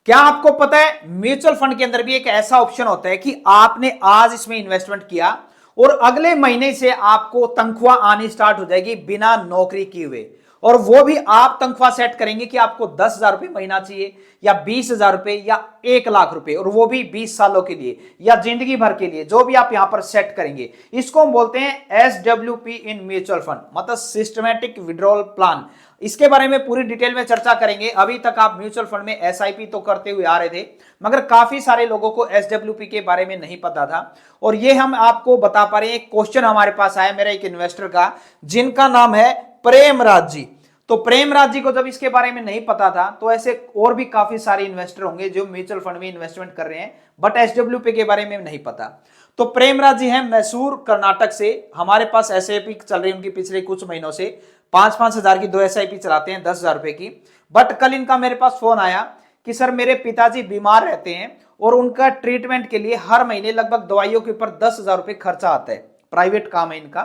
क्या आपको पता है म्यूचुअल फंड के अंदर भी एक ऐसा ऑप्शन होता है कि आपने आज इसमें इन्वेस्टमेंट किया और अगले महीने से आपको तनख्वाह आनी स्टार्ट हो जाएगी बिना नौकरी किए हुए। और वो भी आप तनख्वाह सेट करेंगे कि आपको 10,000 रुपए महीना चाहिए या 20,000 रुपए या 1 लाख रुपए, और वो भी 20 सालों के लिए या जिंदगी भर के लिए, जो भी आप यहां पर सेट करेंगे। इसको हम बोलते हैं SWP इन म्यूचुअल फंड, मतलब सिस्टमैटिक विड्रॉल प्लान। इसके बारे में पूरी डिटेल में चर्चा करेंगे। अभी तक आप म्यूचुअल फंड में SIP तो करते हुए आ रहे थे, मगर काफी सारे लोगों को SWP के बारे में नहीं पता था, और ये हम आपको बता पा रहे हैं। एक क्वेश्चन हमारे पास आया मेरा एक इन्वेस्टर का, जिनका नाम है प्रेमराज जी। तो प्रेमराज जी को जब इसके बारे में नहीं पता था, तो ऐसे और भी काफी सारे इन्वेस्टर होंगे जो म्यूचुअल फंड में इन्वेस्टमेंट कर रहे हैं बट SWP के बारे में नहीं पता। तो प्रेमराज जी हैं मैसूर कर्नाटक से। हमारे पास SIP चल रही है उनकी पिछले कुछ महीनों से। 5-5 हजार की 2 SIP चलाते हैं 10,000 रुपए की। बट कल इनका मेरे पास फोन आया कि सर मेरे पिताजी बीमार रहते हैं और उनका ट्रीटमेंट के लिए हर महीने लगभग दवाइयों के ऊपर 10,000 रुपए खर्चा आता है। प्राइवेट काम है इनका,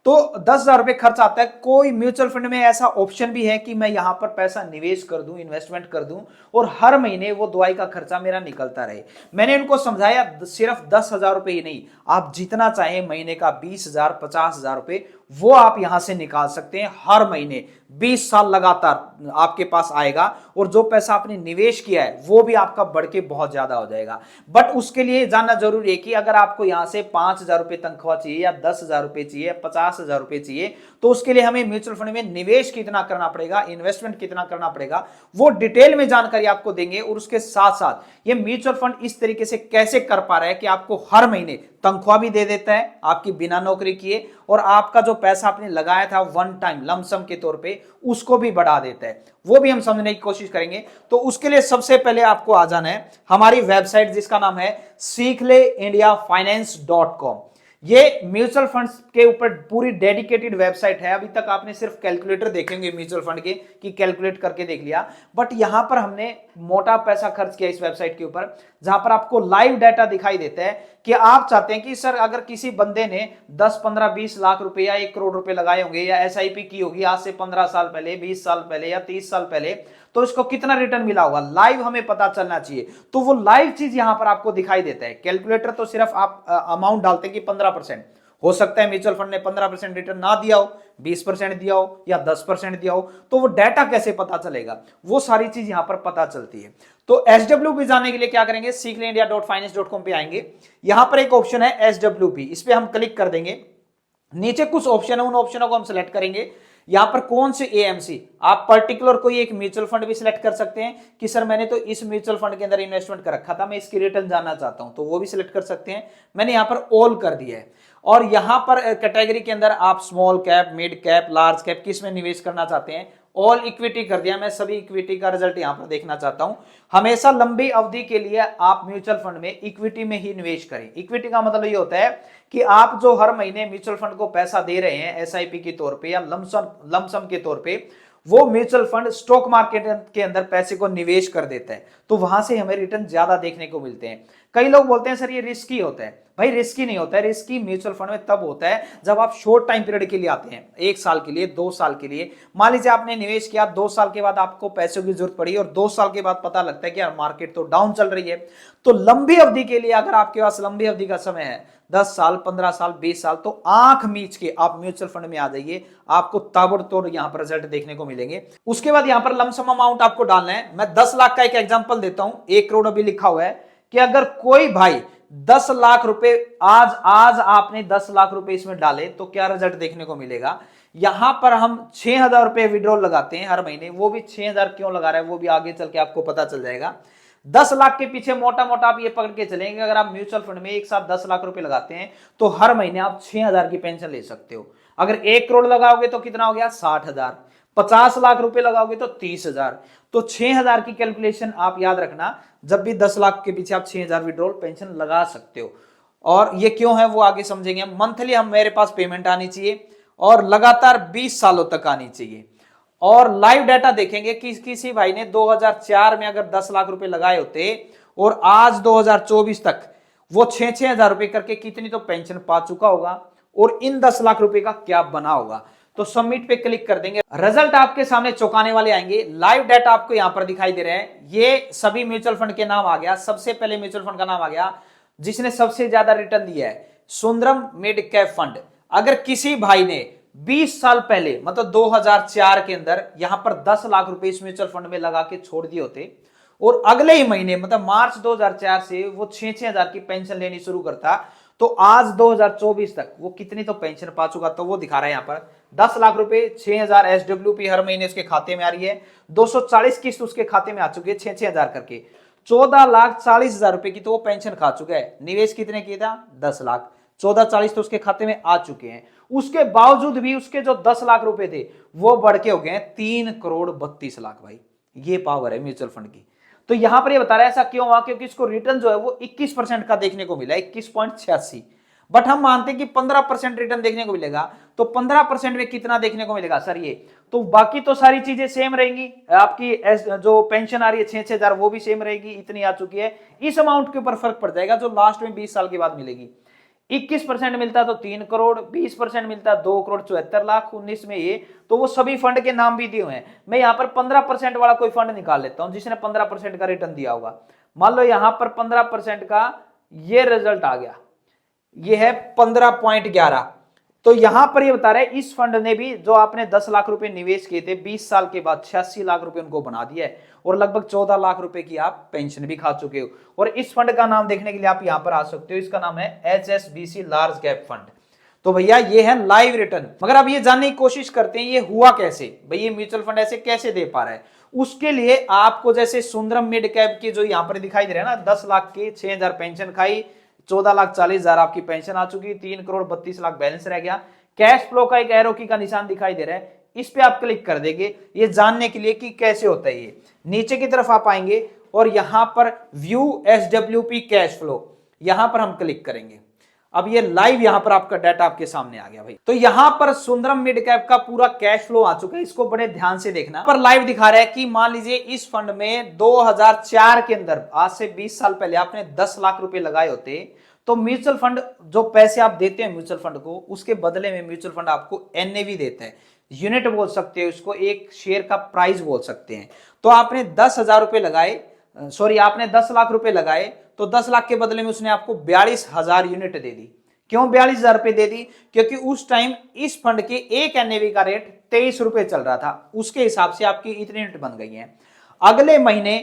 तो 10,000 रुपए खर्च आता है। कोई म्यूचुअल फंड में ऐसा ऑप्शन भी है कि मैं यहां पर पैसा निवेश कर दूं, इन्वेस्टमेंट कर दूं और हर महीने वो दवाई का खर्चा मेरा निकलता रहे। मैंने उनको समझाया सिर्फ 10,000 रुपए ही नहीं, आप जितना चाहें महीने का 20,000 50,000 रुपए वो आप यहां से निकाल सकते हैं हर महीने। 20 साल लगातार आपके पास आएगा और जो पैसा आपने निवेश किया है वो भी आपका बढ़ के बहुत ज्यादा हो जाएगा। बट उसके लिए जानना जरूरी है कि अगर आपको यहां से 5,000 रुपए तनख्वाह चाहिए या 10,000 रुपए चाहिए, 50,000 रुपए चाहिए, तो उसके लिए हमें म्यूचुअल फंड में निवेश कितना करना पड़ेगा, इन्वेस्टमेंट कितना करना पड़ेगा, वो डिटेल में जानकारी आपको देंगे। और उसके साथ साथ ये म्यूचुअल फंड इस तरीके से कैसे कर पा रहा है कि आपको हर महीने तनख्वाह भी दे देता है आपकी बिना नौकरी किए, और आपका जो पैसा आपने लगाया था वन टाइम लमसम के तौर पे उसको भी बढ़ा देता है, वो भी हम समझने की कोशिश करेंगे। तो उसके लिए सबसे पहले आपको आ जाना है हमारी वेबसाइट जिसका नाम है सीखलेइंडियाफाइनेंस.com। ये म्यूचुअल फंड्स के ऊपर पूरी डेडिकेटेड वेबसाइट है। अभी तक आपने सिर्फ कैलकुलेटर देखेंगे म्यूचुअल फंड के कि कैलकुलेट करके देख लिया, बट यहां पर हमने मोटा पैसा खर्च किया इस वेबसाइट के ऊपर, जहां पर आपको लाइव डाटा दिखाई देता है कि आप चाहते हैं कि सर अगर किसी बंदे ने 10 15 20 लाख रुपए या 1 करोड़ रुपए लगाए होंगे या SIP की होगी आज से 15 साल पहले, 20 साल पहले या 30 साल पहले, तो इसको कितना रिटर्न मिला होगा लाइव हमें पता चलना चाहिए। तो वो लाइव चीज यहां पर आपको दिखाई देता है। कैलकुलेटर तो सिर्फ आप अमाउंट डालते हैं कि 15%, हो सकता है म्यूचुअल फंड ने 15% रिटर्न ना दिया हो, 20% दिया हो या 10% दिया हो, तो वो डाटा कैसे पता चलेगा, वो सारी चीज यहां पर पता चलती है। तो SWP जाने के लिए क्या करेंगे, सीखलेइंडिया.finance.com पे आएंगे। यहां पर एक ऑप्शन है SWP, इस पे हम क्लिक कर देंगे। नीचे कुछ ऑप्शन है, उन ऑप्शनों को हम सिलेक्ट करेंगे। यहां पर कौन से AMC, आप पर्टिकुलर कोई एक म्यूचुअल फंड भी सिलेक्ट कर सकते हैं कि सर मैंने तो इस म्यूचुअल फंड के अंदर इन्वेस्टमेंट कर रखा था, मैं इसकी रिटर्न जानना चाहता हूं, तो वो भी सिलेक्ट कर सकते हैं। मैंने यहां पर ऑल कर दिया है। और यहां पर कैटेगरी के अंदर आप small cap, mid cap, large cap किस में निवेश करना चाहते हैं, ऑल इक्विटी कर दिया। मैं सभी इक्विटी का रिजल्ट यहां पर देखना चाहता हूं। हमेशा लंबी अवधि के लिए आप म्यूचुअल फंड में इक्विटी में ही निवेश करें। इक्विटी का मतलब ये होता है कि आप जो हर महीने म्यूचुअल फंड को पैसा दे रहे हैं SIP के तौर पे या लमसम के तौर पे, वो म्यूचुअल फंड स्टॉक मार्केट के अंदर पैसे को निवेश कर देता है, तो वहां से हमें रिटर्न ज्यादा देखने को मिलते हैं। कई लोग बोलते हैं सर ये रिस्की होता है। भाई रिस्की नहीं होता है। रिस्की म्यूचुअल फंड में तब होता है जब आप शॉर्ट टाइम पीरियड के लिए आते हैं, 1 साल के लिए, 2 साल के लिए। मान लीजिए आपने निवेश किया, 2 साल के बाद आपको पैसों की जरूरत पड़ी और 2 साल के बाद पता लगता है कि यार मार्केट तो डाउन चल रही है। तो लंबी अवधि के लिए अगर आपके पास लंबी अवधि का समय है, 10 साल, 15 साल, 20 साल, तो आंख मीच के आप म्यूचुअल फंड में आ जाइए, आपको ताबड़तोड़ यहां पर रिजल्ट देखने को मिलेंगे। उसके बाद यहां पर लमसम अमाउंट आपको डालना है। मैं 10 लाख का एक एग्जांपल देता हूं, 1 करोड़ अभी लिखा हुआ है कि अगर कोई भाई 10 लाख रुपए आज आपने 10 लाख रुपए इसमें डाले तो क्या रिजल्ट देखने को मिलेगा। यहां पर हम 6,000 रुपए विड्रॉल लगाते हैं हर महीने, वो भी 6,000 क्यों लगा रहे हैं वो भी आगे चल के आपको पता चल जाएगा। 10 लाख के पीछे मोटा मोटा आप ये पकड़ के चलेंगे, अगर आप म्यूचुअल फंड में एक साथ 10 लाख रुपए लगाते हैं तो हर महीने आप 6,000 की पेंशन ले सकते हो। अगर 1 करोड़ लगाओगे तो कितना हो गया, 60,000। 50 लाख रुपए लगाओगे तो 30,000। तो 6,000 की कैलकुलेशन आप याद रखना, जब भी 10 लाख के पीछे आप 6,000 विड्रॉल पेंशन लगा सकते हो। और ये क्यों है वो आगे समझेंगे। मंथली हम मेरे पास पेमेंट आनी चाहिए और लगातार 20 सालों तक आनी चाहिए। और लाइव डाटा देखेंगे कि किसी भाई ने 2004 में अगर 10 लाख रुपए लगाए होते और आज 2024 तक वो 6-6 हजार रुपए करके कितनी तो पेंशन पा चुका होगा और इन 10 लाख रुपए का क्या बना होगा। तो सबमिट पे क्लिक कर देंगे। रिजल्ट आपके सामने चौंकाने वाले आएंगे। लाइव डाटा आपको यहां पर दिखाई दे रहे हैं। ये सभी म्यूचुअल फंड के नाम आ गया। सबसे पहले म्यूचुअल फंड का नाम आ गया जिसने सबसे ज्यादा रिटर्न दिया है, सुंदरम मिड कैप फंड। अगर किसी भाई ने 20 साल पहले मतलब 2004 के अंदर यहां पर 10 लाख रुपए इस म्यूचुअल फंड में लगा के छोड़ दिए होते और अगले ही महीने मतलब मार्च 2004 से वो 6-6 हजार की पेंशन लेनी शुरू करता, तो आज 2024 तक वो कितनी तो पेंशन पा चुका। तो वो दिखा रहा है यहां पर 10 लाख रुपए, 6,000 SWP हर महीने उसके खाते में आ रही है, 240 किस्त उसके खाते में आ चुकी है 6-6 हजार करके, 14,40,000 रुपए की तो वो पेंशन खा चुका है। निवेश कितने किया था? 10 लाख, 14,40 तो उसके खाते में आ चुके हैं। उसके बावजूद भी उसके जो 10 लाख रुपए थे वो बढ़ के हो गए 3,32,00,000 भाई। ये पावर है म्यूचुअल फंड की। तो यहां पर ये बता रहा है ऐसा क्यों हुआ, क्योंकि इसको रिटर्न जो है वो 21% का देखने को मिला, 21.86। बट हम मानते हैं कि 15% रिटर्न देखने को मिलेगा। तो 15% में कितना देखने को मिलेगा सर? ये तो बाकी तो सारी चीजें सेम रहेंगी। आपकी जो पेंशन आ रही है 6-6 हजार वो भी सेम रहेगी, इतनी आ चुकी है। इस अमाउंट के ऊपर फर्क पड़ जाएगा जो लास्ट में 20 साल के बाद मिलेगी। 21% मिलता है तो 3 करोड़, 20% मिलता है 2,74,00,000, 19 में ये। तो वो सभी फंड के नाम भी दिए हुए हैं। मैं यहां पर 15% वाला कोई फंड निकाल लेता हूं जिसने 15% का रिटर्न दिया होगा। मान लो यहां पर 15% का ये रिजल्ट आ गया, ये है 15.11। तो यहां पर ये बता रहे हैं इस फंड ने भी जो आपने 10 लाख रुपए निवेश किए थे 20 साल के बाद 86 लाख रुपए उनको बना दिया है और लगभग 14 लाख रुपए की आप पेंशन भी खा चुके हो। और इस फंड का नाम देखने के लिए आप यहां पर आ सकते हो। इसका नाम है HSBC लार्ज कैप फंड। तो भैया ये है लाइव रिटर्न। मगर आप ये जानने की कोशिश करते हैं ये हुआ कैसे, भाई ये म्यूचुअल फंड ऐसे कैसे दे पा रहा है। उसके लिए आपको जैसे सुंदरम मिड कैप की जो यहां पर दिखाई दे रहा है ना, 10 लाख के 6,000 पेंशन खाई, 14,40,000 आपकी पेंशन आ चुकी, 3,32,00,000 बैलेंस रह गया। कैश फ्लो का एक एरो की का निशान दिखाई दे रहा है, इस पे आप क्लिक कर देंगे ये जानने के लिए कि कैसे होता है। ये नीचे की तरफ आप आएंगे और यहां पर व्यू SWP कैश फ्लो, यहां पर हम क्लिक करेंगे। अब ये लाइव यहां पर आपका डाटा आपके सामने आ गया भाई। तो यहां पर सुंदरम मिड कैप का पूरा कैश फ्लो आ चुका है, इसको बड़े ध्यान से देखना। पर लाइव दिखा रहा है कि मान लीजिए इस फंड में 2004 के अंदर आज से 20 साल पहले आपने 10 लाख रुपए लगाए होते, तो म्यूचुअल फंड जो पैसे आप देते हैं म्यूचुअल फंड को, उसके बदले में म्यूचुअल फंड आपको NAV देता है, यूनिट बोल सकते हो इसको, एक शेयर का प्राइस बोल सकते हैं। तो आपने 10,000 रुपए लगाए, सॉरी आपने 10 लाख रुपए लगाए, तो 10 लाख के बदले में उसने आपको 42,000 यूनिट दे दी। क्यों 42,000 रुपए दे दी? क्योंकि उस टाइम इस फंड के एक NAV का रेट 23 रुपए चल रहा था, उसके हिसाब से आपकी इतनी यूनिट बन गई है। अगले महीने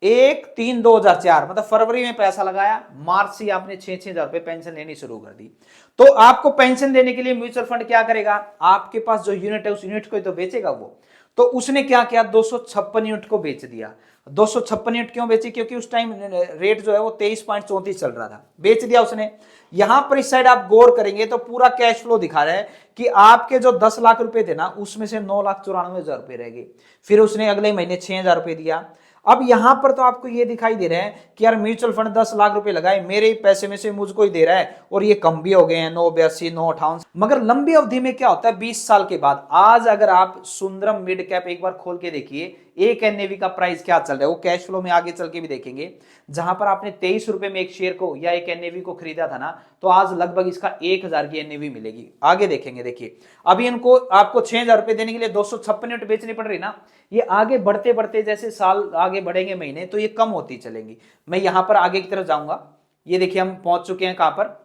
1/3/2004 मतलब फरवरी में पैसा लगाया, मार्च से आपने 6-6 हजार रुपए पेंशन लेनी शुरू कर दी। तो आपको पेंशन देने के लिए म्यूचुअल फंड क्या करेगा, आपके पास जो यूनिट है उस यूनिट को ही तो बेचेगा वो। तो उसने क्या किया, 256 यूनिट को बेच दिया। 256 यूनिट क्यों बेची? क्योंकि उस टाइम रेट जो है वो 23.34 चल रहा था, बेच दिया उसने। यहां पर इस साइड आप गौर करेंगे तो पूरा कैश फ्लो दिखा रहा है कि आपके जो 10 लाख रुपए थे ना, उसमें से 9,94,000 रुपए रह गए। फिर उसने अगले महीने 6,000 रुपए दिया। अब यहां पर तो आपको ये दिखाई दे रहा है कि यार म्यूचुअल फंड 10 लाख रुपए लगाए, मेरे ही पैसे में से मुझको ही दे रहा है और ये कम भी हो गए हैं 9,82, 9,58। मगर लंबी अवधि में क्या होता है 20 साल के बाद, आज अगर आप सुंदरम मिड कैप एक बार खोल के देखिए, एक NAV का प्राइस क्या चल रहा है वो कैश फ्लो में आगे चल के भी देखेंगे। जहां पर आपने 23 रुपए में एक शेयर को या एक NAV को खरीदा था ना, तो आज लगभग इसका 1,000 की NAV मिलेगी। आगे देखेंगे। देखिए अभी इनको आपको 6,000 रुपए देने के लिए 256 यूनिट बेचनी पड़ रही ना, ये आगे बढ़ते बढ़ते जैसे साल आगे बढ़ेंगे महीने, तो ये कम होती चलेंगी। मैं यहां पर आगे की तरफ जाऊंगा। ये देखिए हम पहुंच चुके हैं कहां पर,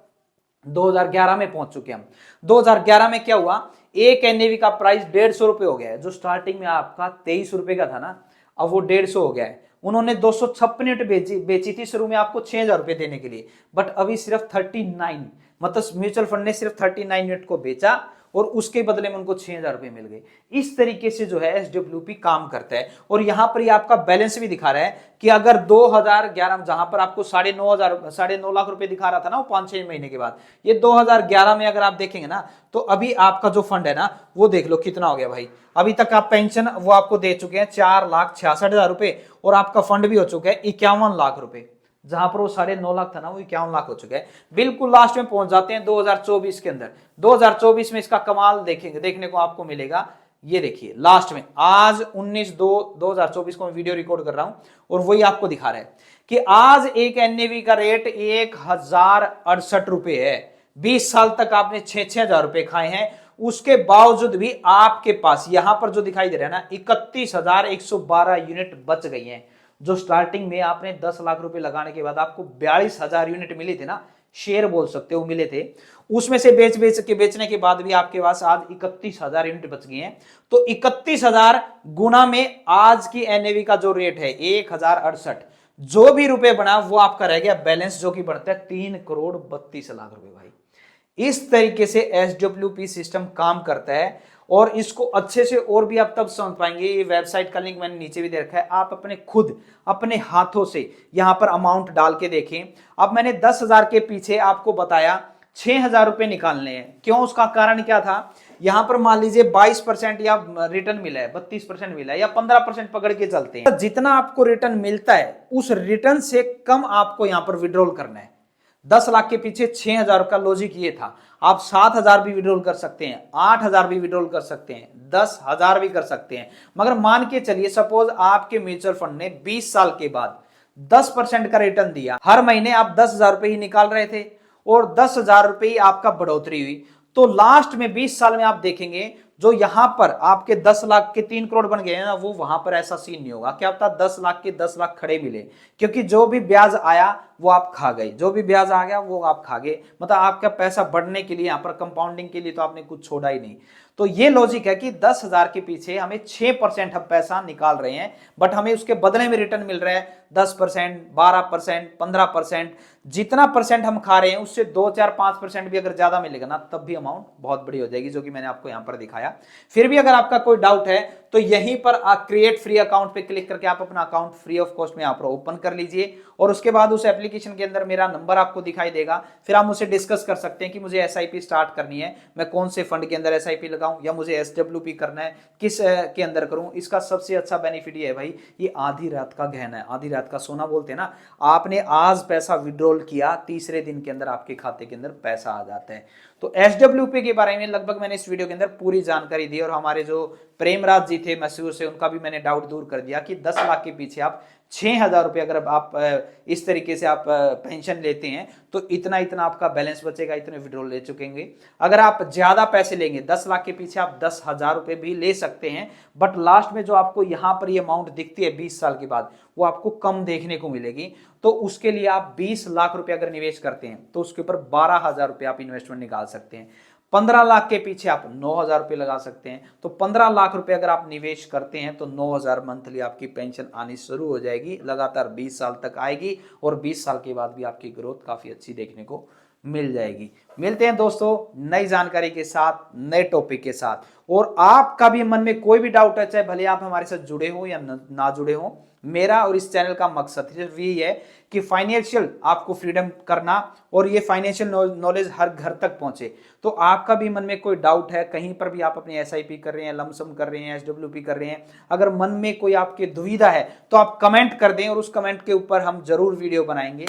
2011 में पहुंच चुके हैं हम। 2011 में क्या हुआ, एक NAV का प्राइस 150 रुपए हो गया है। जो स्टार्टिंग में आपका 23 रुपए का था ना, अब वो 150 हो गया है। उन्होंने 256 यूनिट बेची थी शुरू में आपको 6,000 रुपए देने के लिए, बट अभी सिर्फ 39, मतलब म्यूचुअल फंड ने सिर्फ 39 यूनिट को बेचा और उसके बदले में उनको 6,000 रुपए मिल गए। इस तरीके से जो है SWP काम करता है। और यहां पर ये आपका बैलेंस भी दिखा रहा है कि अगर 2011 जहां पर आपको 9.5 लाख रुपए दिखा रहा था ना वो 5-6 महीने के बाद, ये 2011 में अगर आप देखेंगे ना, तो अभी आपका जो फंड है ना वो देख लो कितना हो गया भाई। अभी तक आप पेंशन वो आपको दे चुके हैं 4,66,000 रुपए और आपका फंड भी हो चुका है 51 लाख रुपए। जहां पर वो 9.5 लाख था ना, वो 51 लाख हो चुका है। बिल्कुल लास्ट में पहुंच जाते हैं 2024 के अंदर। 2024 में इसका कमाल देखेंगे, देखने को आपको मिलेगा। ये देखिए लास्ट में आज 19/2/2024 को मैं वीडियो रिकॉर्ड कर रहा हूं और वही आपको दिखा रहा है कि आज एक NAV का रेट 1,068 रुपए है। 20 साल तक आपने 6-6 हजार रुपए खाए हैं उसके बावजूद भी आपके पास यहां पर जो दिखाई दे रहा है ना 31,112 यूनिट बच गई हैं। जो स्टार्टिंग में आपने 10 लाख रुपए लगाने के बाद आपको 42,000 यूनिट मिली थी ना, शेयर बोल सकते हो, मिले थे, उसमें से बेचने के बाद भी आपके पास आज 31,000 यूनिट बच गई हैं। तो 31,000 गुना में आज की एनएवी का जो रेट है 1,068, जो भी रुपए बना वो आपका रह गया बैलेंस, जो कि बढ़ता है 3,32,00,000 रुपए। भाई इस तरीके से एसडब्ल्यूपी सिस्टम काम करता है, और इसको अच्छे से और भी आप तब समझ पाएंगे। ये वेबसाइट का लिंक मैंने नीचे भी दे रखा है, आप अपने खुद अपने हाथों से यहां पर अमाउंट डाल के देखें। अब मैंने 10,000 के पीछे आपको बताया 6,000 रुपए निकालने हैं। क्यों? उसका कारण क्या था? यहां पर मान लीजिए 22% या रिटर्न मिला है, 32% मिला है, या 15% पकड़ के चलते हैं। जितना आपको रिटर्न मिलता है उस रिटर्न से कम आपको यहां पर विड्रॉल करना है। 10 लाख के पीछे 6,000 का लॉजिक ये था। आप 7,000 भी विड्रॉल कर सकते हैं, 8,000 भी विड्रॉल कर सकते हैं, 10,000 भी कर सकते हैं। मगर मान के चलिए सपोज आपके म्यूचुअल फंड ने 20 साल के बाद 10% का रिटर्न दिया, हर महीने आप 10,000 रुपए ही निकाल रहे थे और 10,000 रुपए ही आपका बढ़ोतरी हुई, तो लास्ट में 20 साल में आप देखेंगे जो यहां पर आपके 10 लाख के 3 करोड़ बन गए हैं ना, वो वहां पर ऐसा सीन नहीं होगा। क्या पता 10 लाख के 10 लाख खड़े मिले, क्योंकि जो भी ब्याज आया वो आप खा गए, जो भी ब्याज आ गया वो आप खा गए। मतलब आपका पैसा बढ़ने के लिए, यहां पर कंपाउंडिंग के लिए तो आपने कुछ छोड़ा ही नहीं। तो ये लॉजिक है कि 10,000 के पीछे हमें 6% हम पैसा निकाल रहे हैं, बट हमें उसके बदले में रिटर्न मिल रहा है 10%, 12%, 15%। जितना परसेंट हम खा रहे हैं उससे 2, 4, 5% भी अगर ज्यादा मिलेगा ना, तब भी अमाउंट बहुत बड़ी हो जाएगी, जो कि मैंने आपको यहां पर दिखाया। फिर भी अगर आपका कोई डाउट है तो यहीं पर क्रिएट फ्री अकाउंट पे क्लिक करके आप अपना अकाउंट फ्री ऑफ कॉस्ट में आप ओपन कर लीजिए, और उसके बाद उस एप्लीकेशन के अंदर मेरा नंबर आपको दिखाई देगा। फिर आप मुझसे डिस्कस कर सकते हैं कि मुझे एसआईपी स्टार्ट करनी है, मैं कौन से फंड के अंदर एसआईपी लगाऊं, या मुझे एसडब्ल्यूपी करना है, किस के अंदर करूं। इसका सबसे अच्छा बेनिफिट ये है भाई, ये आधी रात का गहना है, आधी रात का सोना बोलते हैं ना। आपने आज पैसा विड्रॉल किया, तीसरे दिन के अंदर आपके खाते के अंदर पैसा आ जाता है। तो एसडब्ल्यूपी के बारे में लगभग मैंने इस वीडियो के अंदर पूरी जानकारी दी, और हमारे जो प्रेमराज जी थे मैसूर से, उनका भी मैंने डाउट दूर कर दिया कि 10 लाख के पीछे आप 6,000 रुपए अगर आप इस तरीके से आप पेंशन लेते हैं तो इतना इतना आपका बैलेंस बचेगा, इतने विड्रॉल ले चुकेंगे। अगर आप ज्यादा पैसे लेंगे 10 लाख के पीछे आप 10,000 रुपए भी ले सकते हैं, बट लास्ट में जो आपको यहां पर ये अमाउंट दिखती है 20 साल के बाद, वो आपको कम देखने को मिलेगी। तो उसके लिए आप 20 लाख रुपए अगर निवेश करते हैं तो उसके ऊपर 12,000 रुपए आप इन्वेस्टमेंट निकाल सकते हैं। 15 लाख के पीछे आप 9,000 रुपए लगा सकते हैं। तो 15 लाख रुपए अगर आप निवेश करते हैं तो 9,000 मंथली आपकी पेंशन आनी शुरू हो जाएगी, लगातार 20 साल तक आएगी, और 20 साल के बाद भी आपकी ग्रोथ काफी अच्छी देखने को मिल जाएगी। मिलते हैं दोस्तों नई जानकारी के साथ, नए टॉपिक के साथ। और आपका भी मन में कोई भी डाउट है, चाहे भले आप हमारे साथ जुड़े हो या ना जुड़े हो, मेरा और इस चैनल का मकसद सिर्फ यही है कि फाइनेंशियल आपको फ्रीडम करना, और ये फाइनेंशियल नॉलेज हर घर तक पहुंचे। तो आपका भी मन में कोई डाउट है, कहीं पर भी आप अपनी एसआईपी कर रहे हैं, लमसम कर रहे हैं, एसडब्ल्यूपी कर रहे हैं, अगर मन में कोई आपकी दुविधा है तो आप कमेंट कर दें, और उस कमेंट के ऊपर हम जरूर वीडियो बनाएंगे।